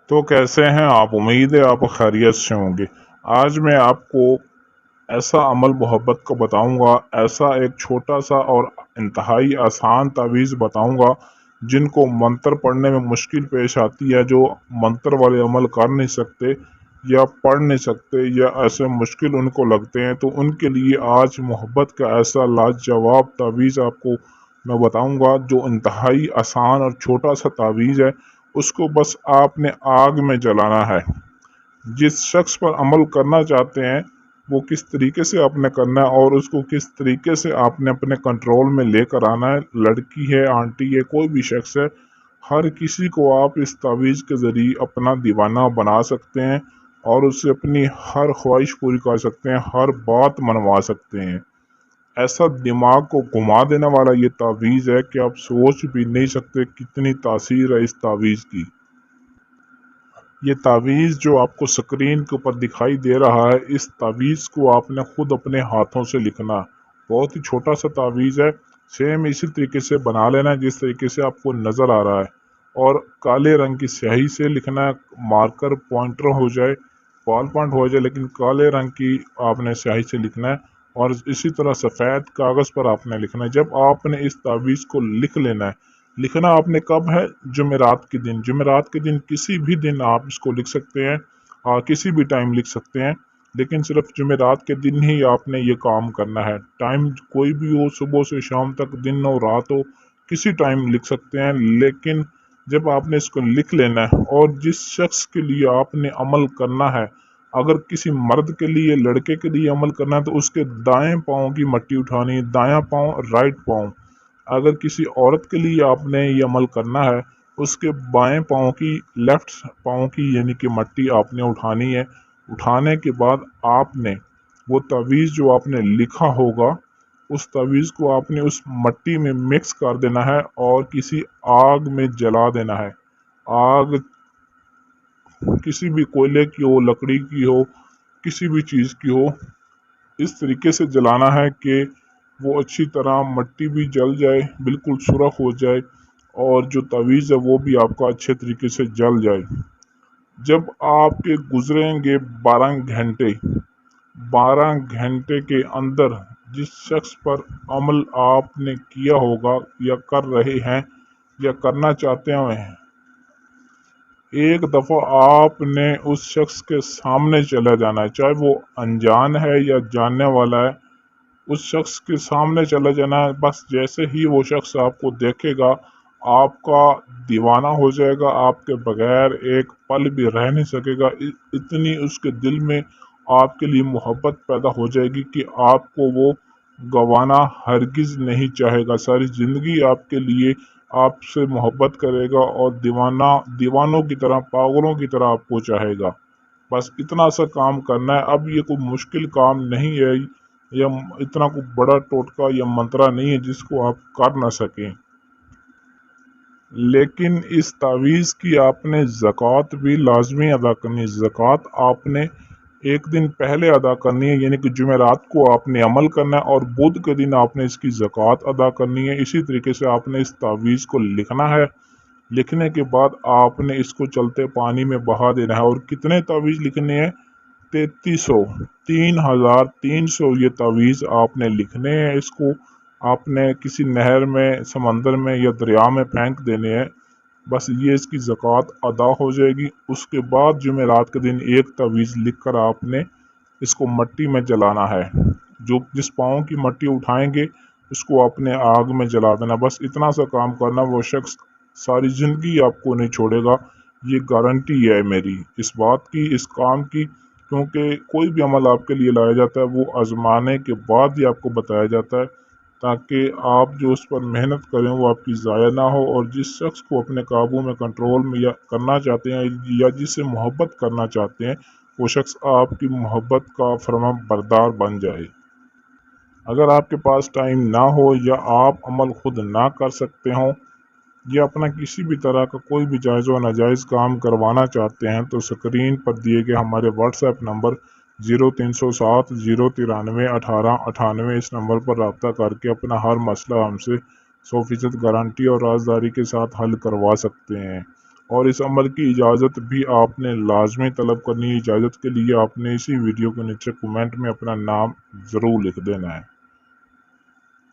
तो कैसे हैं आप? उम्मीद है आप खैरियत से होंगे। आज मैं आपको ऐसा अमल मोहब्बत का बताऊंगा, ऐसा एक छोटा सा और इंतहाई आसान तावीज़ बताऊंगा जिनको मंत्र पढ़ने में मुश्किल पेश आती है, जो मंत्र वाले अमल कर नहीं सकते या पढ़ नहीं सकते या ऐसे मुश्किल उनको लगते हैं, तो उनके लिए आज मोहब्बत का ऐसा लाजवाब तावीज़ आपको मैं बताऊंगा जो इंतहाई आसान और छोटा सा तावीज़ है। उसको बस आपने आग में जलाना है। जिस शख्स पर अमल करना चाहते हैं वो किस तरीके से आपने करना है और उसको किस तरीके से आपने अपने कंट्रोल में लेकर आना है। लड़की है, आंटी है, कोई भी शख्स है, हर किसी को आप इस तावीज़ के ज़रिए अपना दीवाना बना सकते हैं और उससे अपनी हर ख्वाहिश पूरी कर सकते हैं, हर बात मनवा सकते हैं। ऐसा दिमाग को घुमा देने वाला ये तावीज़ है कि आप सोच भी नहीं सकते कितनी तासीर है इस तावीज़ की। ये तावीज़ जो आपको स्क्रीन के ऊपर दिखाई दे रहा है, इस तावीज़ को आपने खुद अपने हाथों से लिखना। बहुत ही छोटा सा तावीज़ है, सेम इसी तरीके से बना लेना है जिस तरीके से आपको नज़र आ रहा है। और काले रंग की स्याही से लिखना है, मार्कर पॉइंटर हो जाए, बॉल पॉइंट हो जाए, लेकिन काले रंग की आपने स्याही से लिखना है। और इसी तरह सफ़ेद कागज़ पर आपने लिखना है। जब आपने इस तावीज़ को लिख लेना है, लिखना आपने कब है? जुमेरात के दिन। जुमेरात के दिन किसी भी दिन आप इसको लिख सकते हैं और किसी भी टाइम लिख सकते हैं, लेकिन सिर्फ जुमेरात के दिन ही आपने ये काम करना है। टाइम कोई भी हो, सुबह से शाम तक, दिन हो रात हो, किसी टाइम लिख सकते हैं। लेकिन जब आपने इसको लिख लेना है और जिस शख्स के लिए आपने अमल करना है, अगर किसी मर्द के लिए, लड़के के लिए अमल करना है, तो उसके दाएं पाँव की मट्टी उठानी है, दायां पाँव, राइट पाँव। अगर किसी औरत के लिए आपने ये अमल करना है, उसके बाएं पाँव की, लेफ्ट पाँव की यानी कि मट्टी आपने उठानी है। उठाने के बाद आपने वो तावीज़ जो आपने लिखा होगा, उस तावीज़ को आपने उस मट्टी में मिक्स कर देना है और किसी आग में जला देना है। आग किसी भी कोयले की हो, लकड़ी की हो, किसी भी चीज़ की हो, इस तरीके से जलाना है कि वो अच्छी तरह मट्टी भी जल जाए, बिल्कुल सुरख हो जाए और जो तवीज़ है वो भी आपका अच्छे तरीके से जल जाए। जब आपके गुजरेंगे 12 घंटे, 12 घंटे के अंदर जिस शख्स पर अमल आपने किया होगा या कर रहे हैं या करना चाहते हैं, एक दफ़ा आपने उस शख्स के सामने चला जाना है, चाहे वो अनजान है या जानने वाला है। उस शख्स के सामने चला जाना है। बस जैसे ही वो शख्स आपको देखेगा, आपका दीवाना हो जाएगा, आपके बगैर एक पल भी रह नहीं सकेगा। इतनी उसके दिल में आपके लिए मोहब्बत पैदा हो जाएगी कि आपको वो गंवाना हरगिज़ नहीं चाहेगा। सारी ज़िंदगी आपके लिए आपसे मोहब्बत करेगा और दीवानों की तरह, पागलों की तरह आपको चाहेगा। बस इतना सा काम करना है। अब ये कोई मुश्किल काम नहीं है या इतना कोई बड़ा टोटका या मंत्रा नहीं है जिसको आप कर ना सकें। लेकिन इस तावीज़ की आपने ज़कात भी लाजमी अदा करनी है। ज़कात आपने एक दिन पहले अदा करनी है, यानी कि जुमेरात को आपने अमल करना है और बुध के दिन आपने इसकी ज़कात अदा करनी है। इसी तरीके से आपने इस तावीज़ को लिखना है। लिखने के बाद आपने इसको चलते पानी में बहा देना है। और कितने तावीज़ लिखने हैं? 3300, 3300 ये तावीज़ आपने लिखने हैं। इसको आपने किसी नहर में, समंदर में या दरिया में फेंक देने हैं। बस ये इसकी ज़कात अदा हो जाएगी। उसके बाद जुमेरात के दिन एक तावीज़ लिख कर आपने इसको मट्टी में जलाना है। जो जिस पाँव की मट्टी उठाएंगे उसको अपने आग में जला देना। बस इतना सा काम करना, वो शख्स सारी ज़िंदगी आपको नहीं छोड़ेगा। ये गारंटी है मेरी इस बात की, इस काम की। क्योंकि कोई भी अमल आपके लिए लाया जाता है वो आजमाने के बाद ही आपको बताया जाता है, ताकि आप जो उस पर मेहनत करें वो आपकी ज़ाया ना हो। और जिस शख्स को अपने काबू में, कंट्रोल में या करना चाहते हैं या जिससे मोहब्बत करना चाहते हैं, वो शख्स आपकी मोहब्बत का फर्मा बरदार बन जाए। अगर आपके पास टाइम ना हो या आप अमल खुद ना कर सकते हों या अपना किसी भी तरह का कोई भी जायज़ व नाजायज़ काम करवाना चाहते हैं, तो स्क्रीन पर दिए गए हमारे व्हाट्सएप नंबर 0307 093 1898, इस नंबर पर रब्ता करके अपना हर मसला हमसे 100% गारंटी और राजदारी के साथ हल करवा सकते हैं। اور اس عمل کی اجازت بھی آپ نے لازمی طلب کرنی ہے۔ اجازت کے لیے آپ نے اسی ویڈیو کے نیچے کمنٹ میں اپنا نام ضرور لکھ دینا ہے۔